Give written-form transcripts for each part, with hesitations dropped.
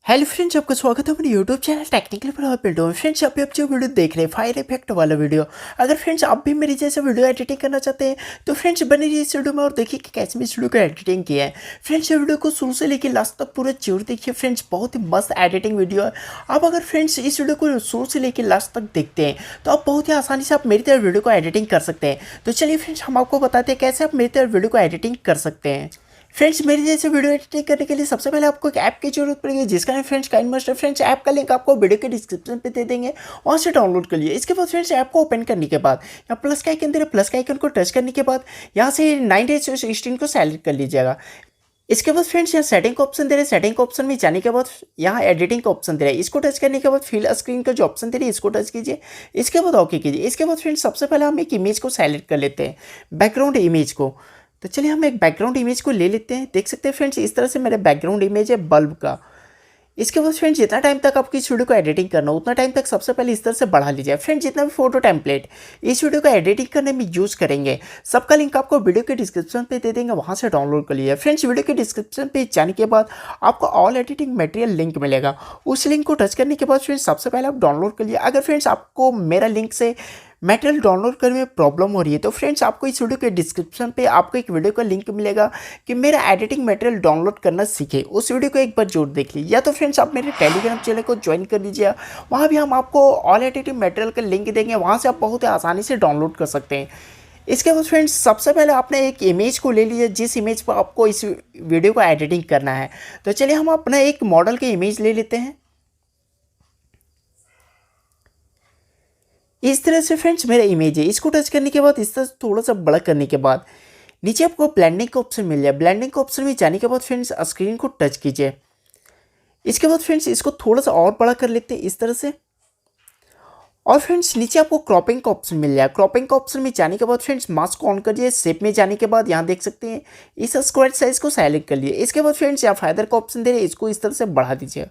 Hello friends, आपका स्वागत है मेरे यूट्यूब चैनल टेक्निकल प्रभात पिंटू में। फ्रेंड्स, आप जो वीडियो देख रहे हैं फायर इफेक्ट वाला वीडियो, अगर फ्रेंड्स आप भी मेरी जैसे वीडियो एडिटिंग करना चाहते हैं तो फ्रेंड्स बने रहिए इस वीडियो में और देखिए कि कैसे मैं इस वीडियो को एडिटिंग किया है। फ्रेंड्स, ये वीडियो को शुरू से लेकर लास्ट तक पूरा जरूर देखिए। फ्रेंड्स, बहुत ही मस्त एडिटिंग वीडियो है। आप अगर फ्रेंड्स इस वीडियो को शुरू से लेकर लास्ट तक देखते हैं तो आप बहुत ही आसानी से आप मेरी तरह वीडियो को एडिटिंग कर सकते हैं। तो चलिए फ्रेंड्स, हम आपको बताते हैं कैसे आप मेरी तरह वीडियो को एडिटिंग कर सकते हैं। फ्रेंड्स, मेरे जैसे वीडियो एडिटिंग करने के लिए सबसे पहले आपको एक ऐप की जरूरत पड़ेगी, जिसका नाम फ्रेंड्स काइनमास्टर। फ्रेंड्स, ऐप का लिंक आपको वीडियो के डिस्क्रिप्शन पे दे देंगे, वहाँ से डाउनलोड कर लिए। इसके बाद फ्रेंड्स ऐप को ओपन करने के बाद यहाँ प्लस का आइकन दे रहे, प्लस का आइकन को टच करने के बाद यहाँ से 9:16 को सेलेक्ट कर लीजिएगा। इसके बाद फ्रेंड्स यहाँ सेटिंग का ऑप्शन दे रहे हैं, सेटिंग का ऑप्शन में जाने के बाद यहाँ एडिटिंग का ऑप्शन दे रहा है, इसको टच करने के बाद फिल स्क्रीन का जो ऑप्शन दे रही है इसको टच कीजिए। इसके बाद ओके कीजिए। इसके बाद फ्रेंड्स सबसे पहले हम एक इमेज को सेलेक्ट कर लेते हैं, बैकग्राउंड इमेज को। तो चलिए हम एक बैकग्राउंड इमेज को ले लेते हैं। देख सकते हैं फ्रेंड्स, इस तरह से मेरा बैकग्राउंड इमेज है बल्ब का। इसके बाद फ्रेंड्स जितना टाइम तक आपकी इस वीडियो को एडिटिंग करना उतना टाइम तक सबसे पहले इस तरह से बढ़ा लीजिए। फ्रेंड्स, जितना भी फोटो टेम्पलेट इस वीडियो को एडिटिंग करने में यूज़ करेंगे सबका लिंक आपको वीडियो के डिस्क्रिप्शन पे दे देंगे, वहाँ से डाउनलोड कर लीजिए। फ्रेंड्स, वीडियो के डिस्क्रिप्शन पे जाने के बाद आपको ऑल एडिटिंग मटेरियल लिंक मिलेगा, उस लिंक को टच करने के बाद फ्रेंड्स सबसे पहले आप डाउनलोड कर लिए। अगर फ्रेंड्स आपको मेरा लिंक से मटेरियल डाउनलोड करने में प्रॉब्लम हो रही है तो फ्रेंड्स आपको इस वीडियो के डिस्क्रिप्शन पे आपको एक वीडियो का लिंक मिलेगा कि मेरा एडिटिंग मटेरियल डाउनलोड करना सीखे, उस वीडियो को एक बार जरूर देख लीजिए। या तो फ्रेंड्स आप मेरे टेलीग्राम चैनल को ज्वाइन कर लीजिए, वहाँ भी हम आपको ऑल एडिटिंग मटेरियल का लिंक देंगे, वहाँ से आप बहुत ही आसानी से डाउनलोड कर सकते हैं। इसके बाद फ्रेंड्स सबसे पहले आपने एक इमेज को ले लीजिए, जिस इमेज पर आपको इस वीडियो को एडिटिंग करना है। तो चलिए हम अपना एक मॉडल के इमेज ले लेते हैं। इस तरह से फ्रेंड्स मेरा इमेज है, इसको टच करने के बाद इस तरह थोड़ा सा बड़ा करने के बाद नीचे आपको ब्लेंडिंग का ऑप्शन मिल जाए। ब्लेंडिंग का ऑप्शन में जाने के बाद फ्रेंड्स स्क्रीन को टच कीजिए। इसके बाद फ्रेंड्स इसको थोड़ा सा और बड़ा कर लेते हैं इस तरह से। और फ्रेंड्स नीचे आपको क्रॉपिंग का ऑप्शन मिल जाए। क्रॉपिंग का ऑप्शन में जाने के बाद फ्रेंड्स मास्क ऑन करिए। शेप में जाने के बाद यहाँ देख सकते हैं इस स्क्वायर साइज को सेलेक्ट कर लिए। इसके बाद फ्रेंड्स यहाँ फादर का ऑप्शन दे रहे हैं, इसको इस तरह से बढ़ा दीजिए।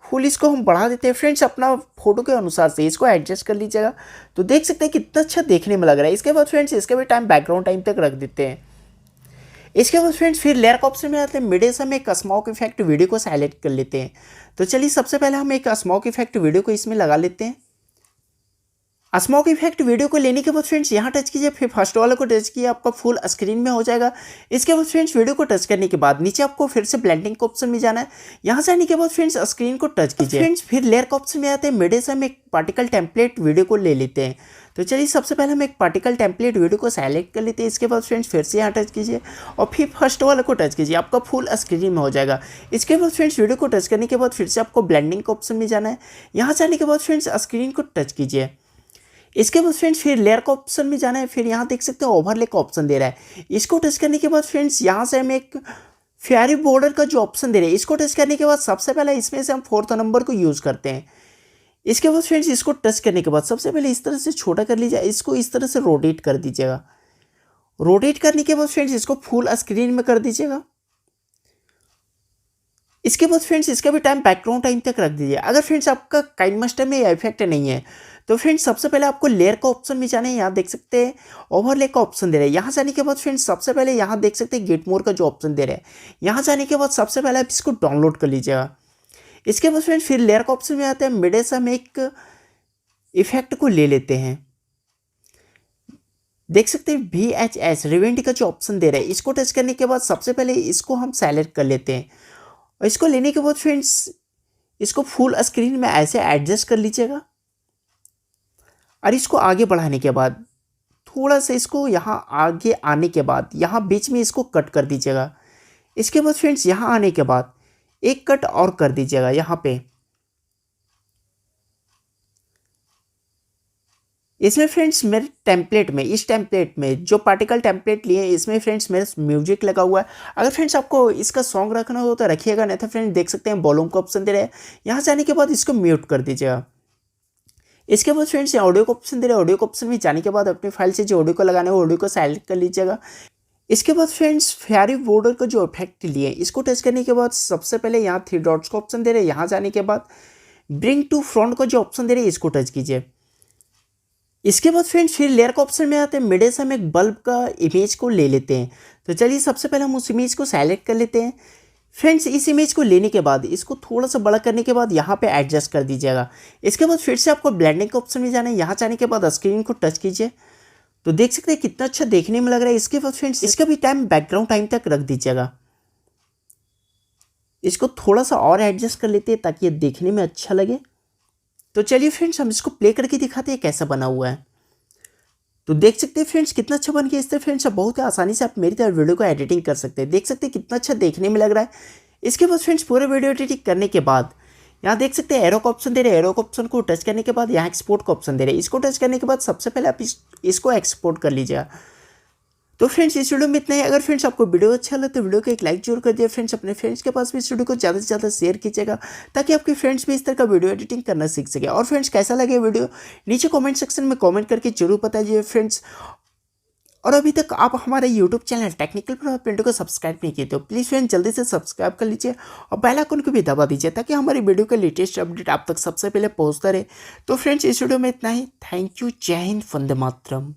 फुल इसको हम बढ़ा देते हैं। फ्रेंड्स अपना फोटो के अनुसार से इसको एडजस्ट कर लीजिएगा। तो देख सकते हैं कितना अच्छा देखने में लग रहा है। इसके बाद फ्रेंड्स इसका भी टाइम बैकग्राउंड टाइम तक रख देते हैं। इसके बाद फ्रेंड्स फिर लेयर का ऑप्शन में आते हैं, मिडे से हम एक स्मोक इफेक्ट वीडियो को सेलेक्ट कर लेते हैं। तो चलिए सबसे पहले हम एक स्मोक इफेक्ट वीडियो को इसमें लगा लेते हैं। स्मोक इफेक्ट वीडियो को लेने के बाद फ्रेंड्स यहाँ टच कीजिए, फिर फर्स्ट वाले को टच किए, आपका फुल स्क्रीन में हो जाएगा। इसके बाद फ्रेंड्स वीडियो को टच करने के बाद नीचे आपको फिर से ब्लेंडिंग का ऑप्शन में जाना है। यहाँ से आने के बाद फ्रेंड्स स्क्रीन को टच कीजिए। फ्रेंड्स फिर लेयर का ऑप्शन में आते हैं, मिडे से हम एक पार्टिकल टेम्पलेट वीडियो को ले लेते हैं। तो चलिए सबसे पहले हम एक पार्टिकल टेम्पलेट वीडियो को सेलेक्ट कर लेते हैं। इसके बाद फ्रेंड्स फिर से यहाँ टच कीजिए और फिर फर्स्ट वाले को टच कीजिए, आपका फुल स्क्रीन में हो जाएगा। इसके बाद फ्रेंड्स वीडियो को टच करने के बाद फिर से आपको ब्लेंडिंग का ऑप्शन में जाना है। यहाँ से आने के बाद फ्रेंड्स स्क्रीन को टच कीजिए। इसके बाद फ्रेंड्स फिर लेयर का ऑप्शन में जाना है। फिर यहाँ देख सकते हैं ओवरले का ऑप्शन दे रहा है, इसको टच करने के बाद फ्रेंड्स यहाँ से हम एक फ्यारी बॉर्डर का जो ऑप्शन दे रहे हैं इसको टच करने के बाद सबसे पहले इसमें से हम 4th नंबर को यूज़ करते हैं। इसके बाद फ्रेंड्स इसको टच करने के बाद सबसे पहले इस तरह से छोटा कर लीजिए, इसको इस तरह से रोटेट कर दीजिएगा। रोटेट करने के बाद फ्रेंड्स इसको फुल स्क्रीन में कर दीजिएगा। इसके बाद फ्रेंड्स इसका भी टाइम बैकग्राउंड टाइम तक रख दीजिए। अगर फ्रेंड्स आपका काइनमास्टर में इफेक्ट नहीं है तो फ्रेंड्स सबसे पहले आपको लेयर का ऑप्शन में जाना है। यहाँ देख सकते हैं ओवरले का ऑप्शन दे रहे हैं। यहाँ जाने के बाद फ्रेंड्स सबसे पहले यहाँ देख सकते हैं गेट मोर का जो ऑप्शन दे रहे हैं, यहाँ जाने के बाद सबसे पहले आप इसको डाउनलोड कर लीजिएगा। इसके बाद फ्रेंड्स फिर लेयर का ऑप्शन में आते हैं, मिडे से हम एक इफेक्ट को ले लेते हैं। देख सकते हैं VHS रिवेंट का जो ऑप्शन दे रहे हैं, इसको टच करने के बाद सबसे पहले इसको हम सेलेक्ट कर लेते हैं। और इसको लेने के बाद फ्रेंड्स इसको फुल स्क्रीन में ऐसे एडजस्ट कर लीजिएगा। और इसको आगे बढ़ाने के बाद थोड़ा सा इसको यहाँ आगे आने के बाद यहाँ बीच में इसको कट कर दीजिएगा। इसके बाद फ्रेंड्स यहाँ आने के बाद एक कट और कर दीजिएगा यहाँ पे। इसमें फ्रेंड्स मेरे टेम्पलेट में इस टेम्पलेट में जो पार्टिकल टेम्पलेट लिए इसमें फ्रेंड्स मेरा म्यूजिक लगा हुआ है। अगर फ्रेंड्स आपको इसका सॉन्ग रखना हो तो रखिएगा, नहीं तो फ्रेंड्स देख सकते हैं वॉल्यूम का ऑप्शन दे रहे हैं, यहाँ से आने के बाद इसको म्यूट कर दीजिएगा। इसके बाद फ्रेंड्स ऑडियो का ऑप्शन दे रहे हैं, ऑडियो का ऑप्शन में जाने के बाद अपनी फाइल से जो ऑडियो को लगाना है वो ऑडियो को सेलेक्ट कर लीजिएगा। इसके बाद फ्रेंड्स फ्यारी बॉर्डर का जो इफेक्ट लिए इसको टच करने के बाद सबसे पहले यहाँ 3 डॉट्स का ऑप्शन दे रहे हैं, यहाँ जाने के बाद ब्रिंग टू फ्रंट का जो ऑप्शन दे रहे हैं इसको टच कीजिए। इसके बाद फ्रेंड्स फिर लेयर का ऑप्शन में आते हैं, मिडे से हम एक बल्ब का इमेज को ले लेते हैं। तो चलिए सबसे पहले हम उस इमेज को सेलेक्ट कर लेते हैं। फ्रेंड्स इस इमेज को लेने के बाद इसको थोड़ा सा बड़ा करने के बाद यहाँ पे एडजस्ट कर दीजिएगा। इसके बाद फिर से आपको ब्लेंडिंग के ऑप्शन में जाना है। यहाँ जाने के बाद स्क्रीन को टच कीजिए तो देख सकते हैं कितना अच्छा देखने में लग रहा है। इसके बाद फ्रेंड्स इसका भी टाइम बैकग्राउंड टाइम तक रख दीजिएगा। इसको थोड़ा सा और एडजस्ट कर लेते हैं ताकि ये देखने में अच्छा लगे। तो चलिए फ्रेंड्स हम इसको प्ले करके दिखाते हैं कैसा बना हुआ है। तो देख सकते हैं फ्रेंड्स कितना अच्छा बन गया। इस तरह फ्रेंड्स आप बहुत ही आसानी से आप मेरी तरह वीडियो को एडिटिंग कर सकते हैं। देख सकते हैं कितना अच्छा देखने में लग रहा है। इसके बाद फ्रेंड्स पूरे वीडियो एडिटिंग करने के बाद यहाँ देख सकते हैं एरो का ऑप्शन दे रहे हैं। एरो का ऑप्शन को टच करने के बाद यहाँ एक्सपोर्ट का ऑप्शन दे रहे हैं। इसको टच करने के बाद सबसे पहले आप इसको एक्सपोर्ट कर लीजिएगा। तो फ्रेंड्स इस वीडियो में इतना ही। अगर फ्रेंड्स आपको वीडियो अच्छा लगे तो वीडियो को एक लाइक जरूर कर दिया। फ्रेंड्स अपने फ्रेंड्स के पास भी इस वीडियो को ज़्यादा से ज़्यादा शेयर कीजिएगा ताकि आपके फ्रेंड्स भी इस तरह का वीडियो एडिटिंग करना सीख सके। और फ्रेंड्स कैसा लगे वीडियो नीचे कमेंट सेक्शन में कमेंट करके जरूर बताइए फ्रेंड्स। और अभी तक आप हमारे यूट्यूब चैनल टेक्निकल प्रभात पिंटू को सब्सक्राइब नहीं किए तो प्लीज़ फ्रेंड्स जल्दी से सब्सक्राइब कर लीजिए और बेल आइकन को भी दबा दीजिए ताकि हमारी वीडियो का लेटेस्ट अपडेट आप तक सबसे पहले पहुंचता रहे। तो फ्रेंड्स इस वीडियो में इतना ही। Thank you. जय हिंद। वंदे मातरम।